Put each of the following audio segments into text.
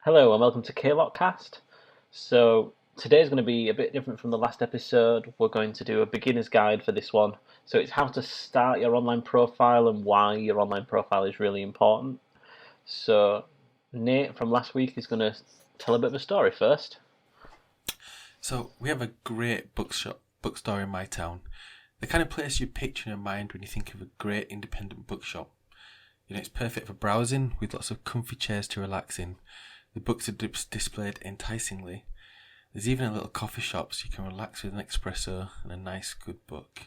Hello and welcome to Klocast. So today's going to be a bit different from the last episode. We're going to do a beginner's guide for this one. So it's how to start your online profile and why your online profile is really important. So Nate from last week is going to tell a bit of a story first. So we have a great bookstore in my town. The kind of place you picture in your mind when you think of a great independent bookshop. It's perfect for browsing with lots of comfy chairs to relax in. The books are displayed enticingly. There's even a little coffee shop so you can relax with an espresso and a nice good book.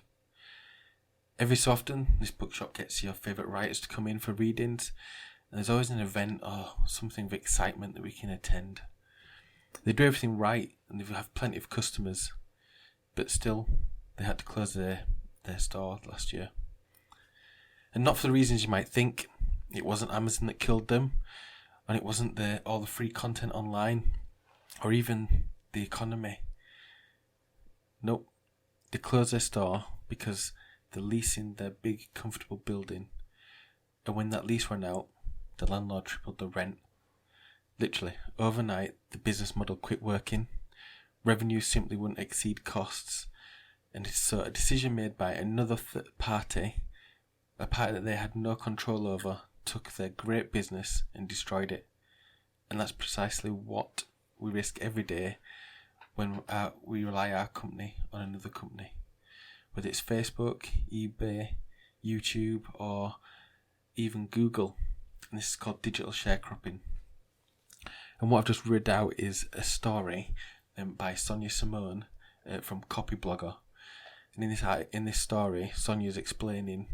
Every so often, this bookshop gets your favourite writers to come in for readings, and there's always an event or something of excitement that we can attend. They do everything right and they have plenty of customers, but still, they had to close their store last year. And not for the reasons you might think. It wasn't Amazon that killed them, and it wasn't all the free content online, or even the economy. Nope, they closed their store because they're leasing their big, comfortable building, and when that lease ran out, the landlord tripled the rent. Literally, overnight, the business model quit working. Revenue simply wouldn't exceed costs, and so a decision made by another party, a party that they had no control over, took their great business and destroyed it. And that's precisely what we risk every day when we rely our company on another company. Whether it's Facebook, eBay, YouTube, or even Google. And this is called digital sharecropping. And what I've just read out is a story by Sonia Simone from Copyblogger. And in this story, Sonia's explaining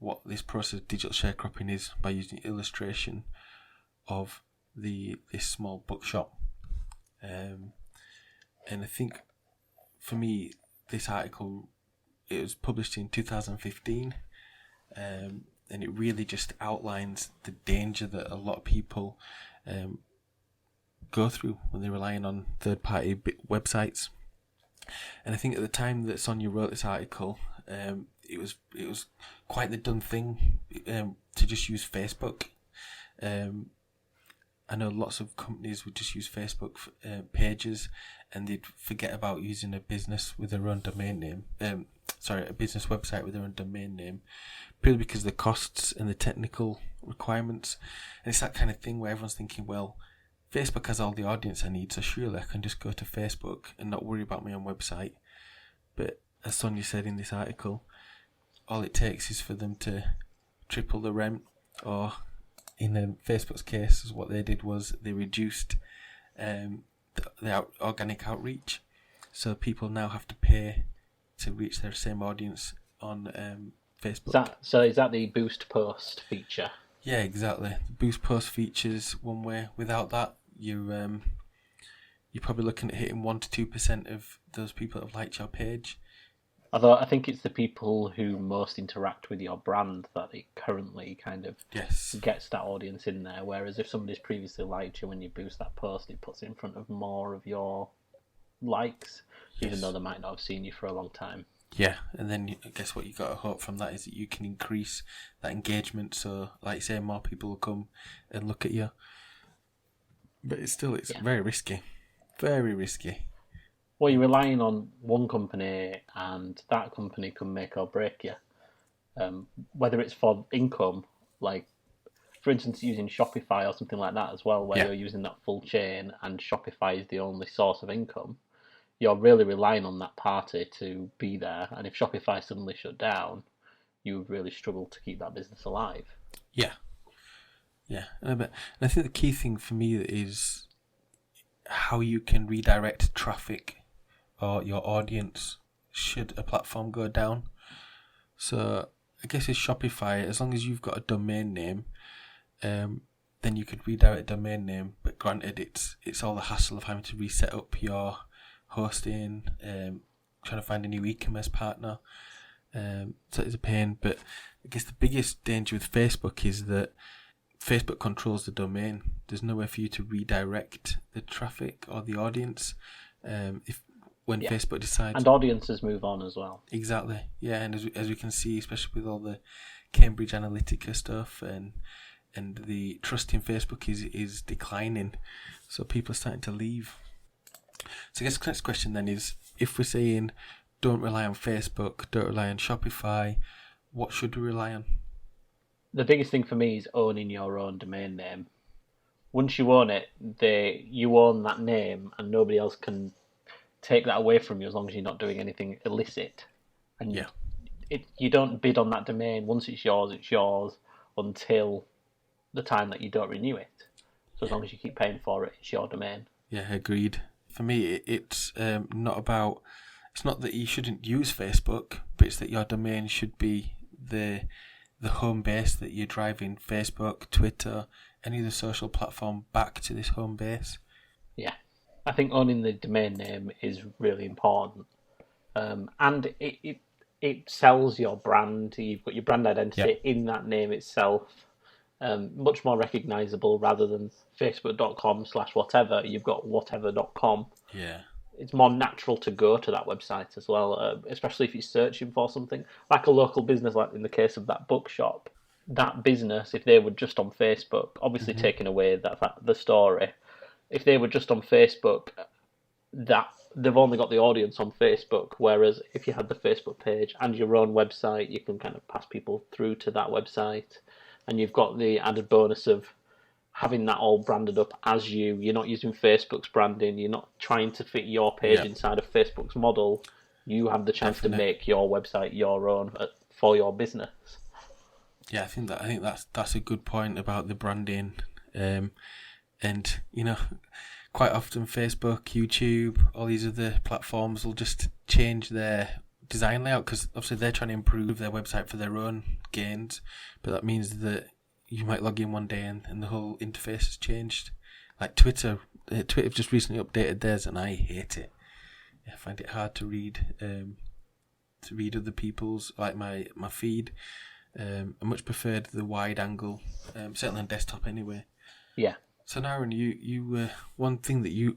what this process of digital sharecropping is by using illustration of this small bookshop. And I think for me, this article, it was published in 2015, and it really just outlines the danger that a lot of people go through when they're relying on third-party websites. And I think at the time that Sonia wrote this article, it was quite the done thing to just use Facebook. I know lots of companies would just use Facebook pages, and they'd forget about using a business with their own domain name. A business website with their own domain name, purely because of the costs and the technical requirements. And it's that kind of thing where everyone's thinking, well, Facebook has all the audience I need, so surely I can just go to Facebook and not worry about my own website. But as Sonia said in this article, all it takes is for them to triple the rent, or in Facebook's case, what they did was they reduced the organic outreach. So people now have to pay to reach their same audience on Facebook. Is that the boost post feature? Yeah, exactly. The boost post features one way. Without that, you're probably looking at hitting 1% to 2% of those people that have liked your page. Although I think it's the people who most interact with your brand that it currently kind of gets that audience in there. Whereas if somebody's previously liked you, when you boost that post, it puts it in front of more of your likes, even though they might not have seen you for a long time. Yeah, and then I guess what you got to hope from that is that you can increase that engagement. So, like you say, more people will come and look at you. But it's very risky. Very risky. Well, you're relying on one company, and that company can make or break you. Whether it's for income, like, for instance, using Shopify or something like that as well, where you're using that full chain and Shopify is the only source of income, you're really relying on that party to be there. And if Shopify suddenly shut down, you would really struggle to keep that business alive. Yeah. Yeah. And I think the key thing for me is how you can redirect traffic or your audience should a platform go down. So I guess with Shopify, as long as you've got a domain name, then you could redirect a domain name. But granted, it's all the hassle of having to reset up your hosting, trying to find a new e-commerce partner. So it's a pain. But I guess the biggest danger with Facebook is that Facebook controls the domain. There's no way for you to redirect the traffic or the audience when Facebook decides. And audiences move on as well. Exactly. Yeah, and as we can see, especially with all the Cambridge Analytica stuff and and the trust in Facebook is declining. So people are starting to leave. So I guess the next question then is, if we're saying don't rely on Facebook, don't rely on Shopify, what should we rely on? The biggest thing for me is owning your own domain name. Once you own it, you own that name, and nobody else can take that away from you as long as you're not doing anything illicit. And you don't bid on that domain. Once it's yours until the time that you don't renew it. So as long as you keep paying for it, it's your domain. Yeah, agreed. For me, it's not about. It's not that you shouldn't use Facebook, but it's that your domain should be the home base, that you're driving Facebook, Twitter, any of the social platform back to this home base. Yeah, I think owning the domain name is really important, and it sells your brand. You've got your brand identity in that name itself. Much more recognisable rather than facebook.com/whatever. You've got whatever.com. Yeah. It's more natural to go to that website as well, especially if you're searching for something. Like a local business, like in the case of that bookshop, that business, if they were just on Facebook, obviously taking away the story, if they were just on Facebook, that they've only got the audience on Facebook, whereas if you had the Facebook page and your own website, you can kind of pass people through to that website, and you've got the added bonus of having that all branded up as you. You're not using Facebook's branding. You're not trying to fit your page inside of Facebook's model. You have the chance to make your website your own for your business. Yeah, I think that's a good point about the branding, and quite often Facebook, YouTube, all these other platforms will just change their design layout because obviously they're trying to improve their website for their own gains, but that means that you might log in one day and the whole interface has changed. Like Twitter just recently updated theirs and I hate it. I find it hard to read other people's, like my feed. I much preferred the wide angle, certainly on desktop anyway. Yeah. So Naren, you one thing that you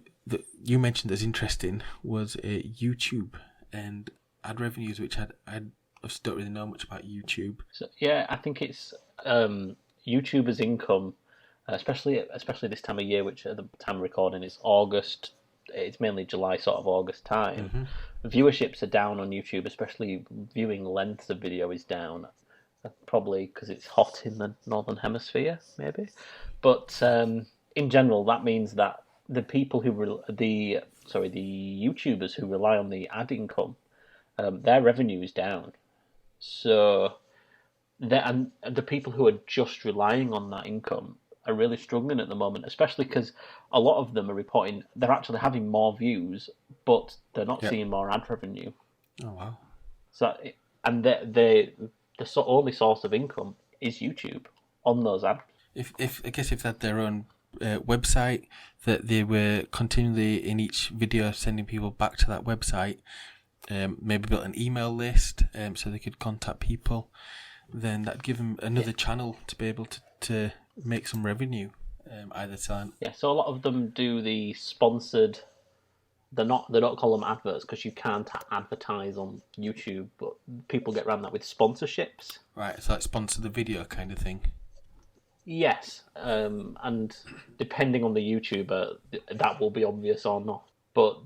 mentioned that's interesting was YouTube and ad revenues, which I don't really know much about YouTube. So, yeah, I think it's YouTubers' income, especially this time of year, which at the time of recording is August. It's mainly July, sort of August time. Viewerships are down on YouTube, especially viewing length of video is down. Probably because it's hot in the northern hemisphere, maybe. But in general, that means that the people the YouTubers who rely on the ad income, their revenue is down. So and the people who are just relying on that income are really struggling at the moment, especially because a lot of them are reporting they're actually having more views, but they're not seeing more ad revenue. Oh wow! So and the only source of income is YouTube on those ads. If I guess if they had their own website that they were continually in each video sending people back to that website, maybe built an email list so they could contact people, then that'd give them another channel to be able to make some revenue, either selling. Yeah, so a lot of them do the sponsored. They don't call them adverts because you can't advertise on YouTube, but people get around that with sponsorships. Right, so like sponsor the video kind of thing. Yes, and depending on the YouTuber, that will be obvious or not. But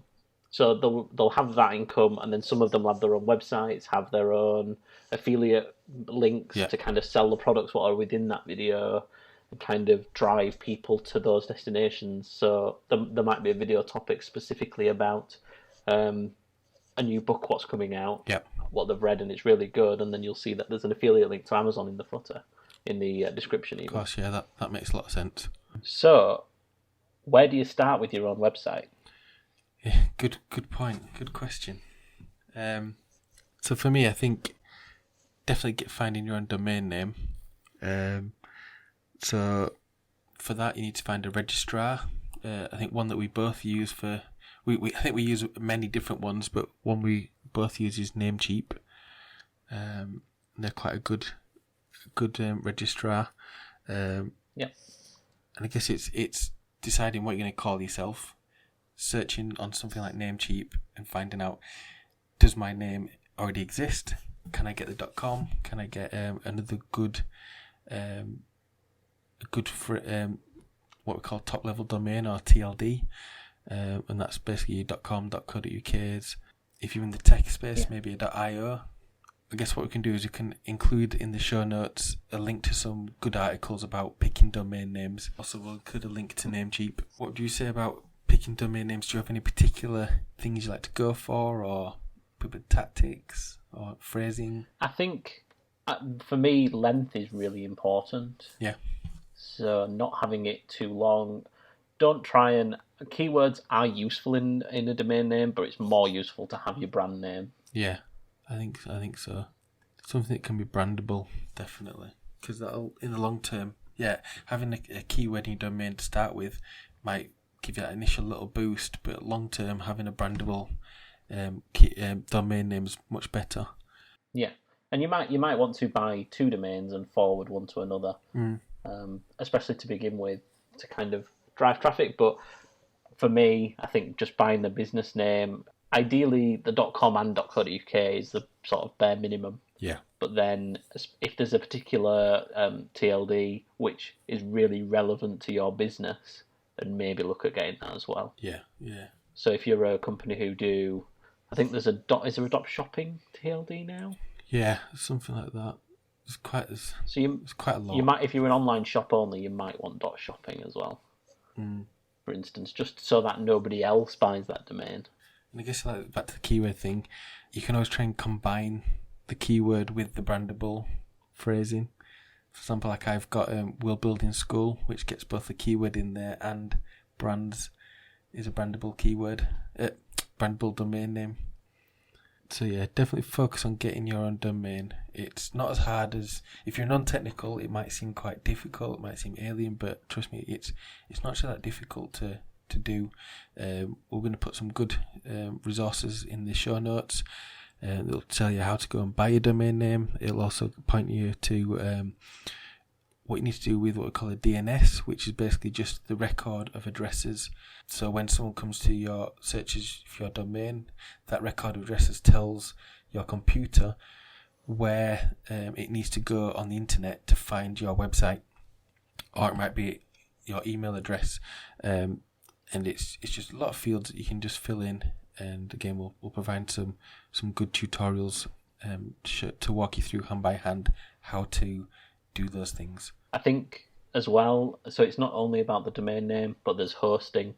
so they'll have that income, and then some of them have their own websites, have their own affiliate links to kind of sell the products what are within that video, and kind of drive people to those destinations. So there might be a video topic specifically about a new book, what's coming out, what they've read, and it's really good, and then you'll see that there's an affiliate link to Amazon in the footer, in the description even. Of course, yeah, that makes a lot of sense. So, where do you start with your own website? Yeah, good point. Good question. So for me, I think definitely finding your own domain name. So for that, you need to find a registrar. I think one that we both use I think we use many different ones, but one we both use is NameCheap. They're quite a good registrar. And I guess it's deciding what you're going to call yourself. Searching on something like NameCheap and finding out, does my name already exist? Can I get the .com? Can I get another good a good for what we call top level domain, or TLD, and that's basically your .com, .co.uk's. If you're in the tech space, maybe a .io. I guess what we can do is we can include in the show notes a link to some good articles about picking domain names. Also, we'll include a link to NameCheap. What would you say about picking domain names? Do you have any particular things you like to go for, or tactics, or phrasing? I think, for me, length is really important. Yeah. So not having it too long. Don't try and... Keywords are useful in a domain name, but it's more useful to have your brand name. Yeah. I think so. Something that can be brandable, definitely, because that'll, in the long term, having a keyword in your domain to start with might give you that initial little boost, but long term, having a brandable domain name is much better. Yeah, and you might want to buy 2 domains and forward one to another, especially to begin with, to kind of drive traffic. But for me, I think just buying the business name. Ideally, the .com and .co.uk is the sort of bare minimum. Yeah. But then, if there's a particular TLD which is really relevant to your business, then maybe look at getting that as well. Yeah. So if you're a company who do, I think is there a shopping TLD now? Yeah, something like that. It's quite a lot. You might, if you're an online shop only, you might want .shopping as well. For instance, just so that nobody else buys that domain. And I guess back to the keyword thing, you can always try and combine the keyword with the brandable phrasing. For example, like I've got Will Building School, which gets both the keyword in there and brands is a brandable keyword, brandable domain name. So yeah, definitely focus on getting your own domain. It's not as hard as, if you're non-technical, it might seem quite difficult, it might seem alien, but trust me, it's not actually that difficult to do. We're going to put some good resources in the show notes. It'll tell you how to go and buy a domain name. It'll also point you to what you need to do with what we call a DNS, which is basically just the record of addresses. So when someone comes to your searches for your domain, that record of addresses tells your computer where it needs to go on the internet to find your website, or it might be your email address. And it's just a lot of fields that you can just fill in. And again, we'll provide some good tutorials to walk you through hand by hand how to do those things. I think as well, so it's not only about the domain name, but there's hosting.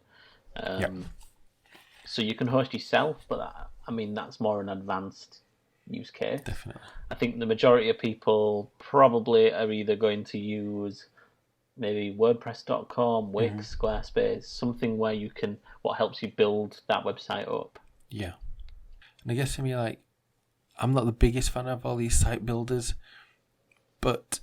So you can host yourself, but that's more an advanced use case. Definitely. I think the majority of people probably are either going to use maybe WordPress.com, Wix, Squarespace, something where you can, what helps you build that website up. Yeah. And I guess for me, I'm not the biggest fan of all these site builders, but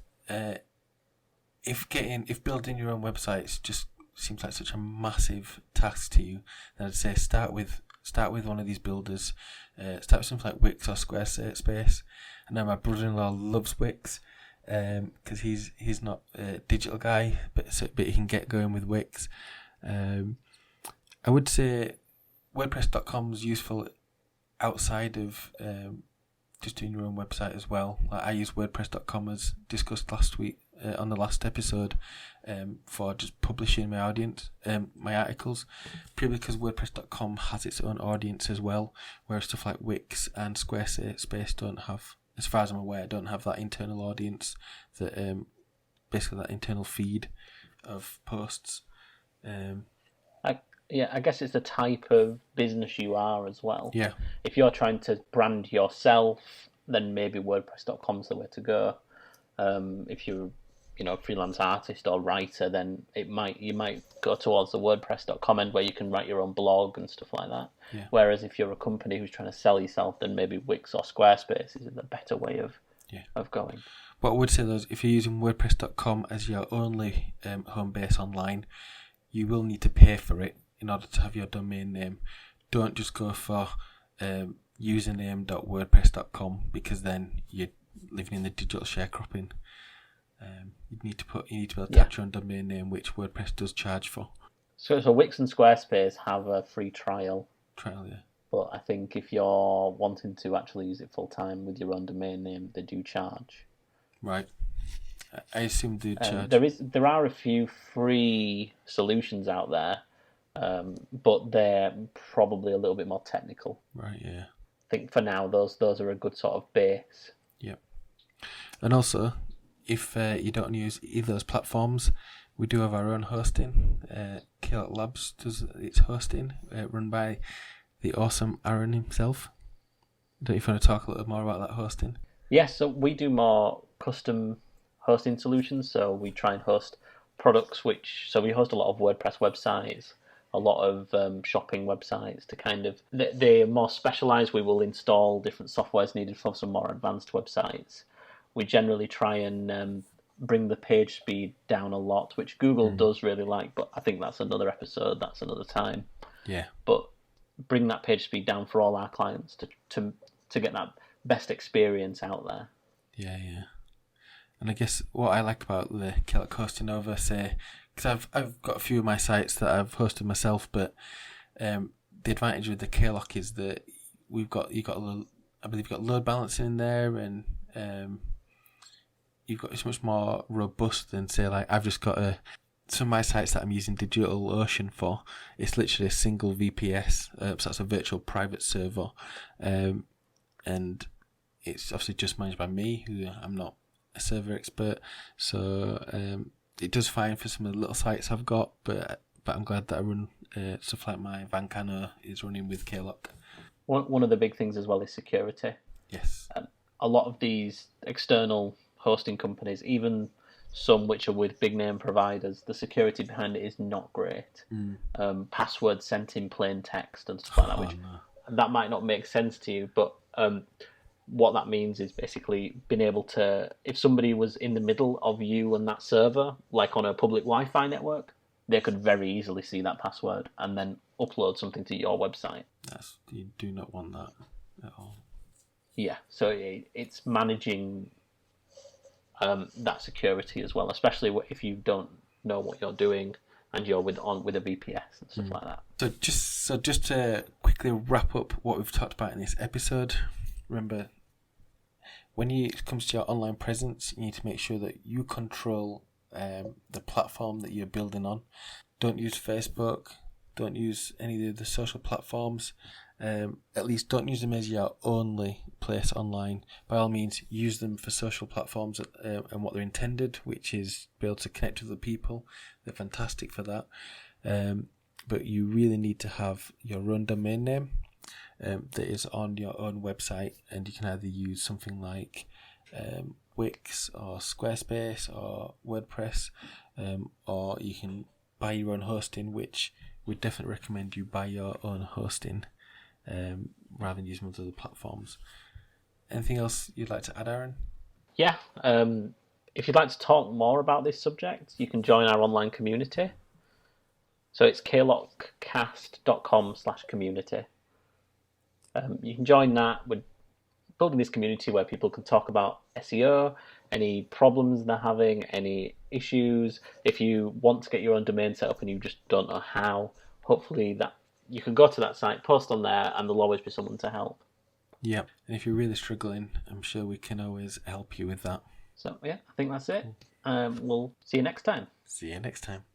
if building your own websites just seems like such a massive task to you, then I'd say start with one of these builders. Start with something like Wix or Squarespace. I know my brother-in-law loves Wix, because he's not a digital guy, but he can get going with Wix. I would say WordPress.com is useful outside of just doing your own website as well. I use WordPress.com as discussed last week on the last episode for just publishing my articles, purely because WordPress.com has its own audience as well, whereas stuff like Wix and Squarespace don't have, as far as I'm aware, don't have that internal audience, that basically that internal feed of posts. I guess it's the type of business you are as well. Yeah. If you're trying to brand yourself, then maybe WordPress.com is the way to go. If you're a freelance artist or writer, then you might go towards the WordPress.com end where you can write your own blog and stuff like that. Yeah. Whereas if you're a company who's trying to sell yourself, then maybe Wix or Squarespace is the better way of going. What I would say though is if you're using WordPress.com as your only home base online, you will need to pay for it in order to have your domain name. Don't just go for username.wordpress.com, because then you're living in the digital sharecropping. You need to be able to attach your own domain name, which WordPress does charge for. So Wix and Squarespace have a free trial. Yeah. But I think if you're wanting to actually use it full time with your own domain name, they do charge. Right. I assume they charge. There are a few free solutions out there, but they're probably a little bit more technical. Right, yeah. I think for now those are a good sort of base. Yep. And also, if you don't use either of those platforms, we do have our own hosting. Keylock Labs does its hosting, run by the awesome Aaron himself. Don't you want to talk a little more about that hosting? Yes, so we do more custom hosting solutions. So we try and host products so we host a lot of WordPress websites, a lot of shopping websites to kind of, they're more specialized. We will install different softwares needed for some more advanced websites. We generally try and bring the page speed down a lot, which Google does really like, but I think that's another episode, that's another time. Yeah. But bring that page speed down for all our clients to get that best experience out there. Yeah. And I guess what I like about the Keylock hosting over, say, because I've got a few of my sites that I've hosted myself, but the advantage with the Keylock is that I believe you've got load balancing in there, and it's much more robust than, say, like I've just got some of my sites that I'm using DigitalOcean for. It's literally a single VPS, so that's a virtual private server, and it's obviously just managed by me, who I'm not a server expert, so it does fine for some of the little sites I've got, but I'm glad that I run stuff like my Vancano is running with Keylock. One of the big things as well is security. Yes. A lot of these external hosting companies, even some which are with big name providers, the security behind it is not great. Passwords sent in plain text and stuff like that, which that might not make sense to you, but what that means is basically being able to, if somebody was in the middle of you and that server, like on a public Wi-Fi network, they could very easily see that password and then upload something to your website. You do not want that at all. Yeah, so it's managing that security as well, especially if you don't know what you're doing and you're with a VPS and stuff like that. So just to quickly wrap up what we've talked about in this episode, remember, when it comes to your online presence, you need to make sure that you control the platform that you're building on. Don't use Facebook. Don't use any of the social platforms. At least don't use them as your only place online. By all means, use them for social platforms and what they're intended, which is be able to connect with other people. They're fantastic for that. But you really need to have your own domain name that is on your own website, and you can either use something like Wix or Squarespace or WordPress, or you can buy your own hosting, which we'd definitely recommend you buy your own hosting rather than using other platforms. Anything else you'd like to add, Aaron? Yeah, if you'd like to talk more about this subject, you can join our online community. So it's klockcast.com/community. You can join that. We're building this community where people can talk about SEO, any problems they're having, any issues. If you want to get your own domain set up and you just don't know how, hopefully that you can go to that site, post on there, and there'll always be someone to help. Yeah, and if you're really struggling, I'm sure we can always help you with that. So yeah, I think that's it. We'll see you next time. See you next time.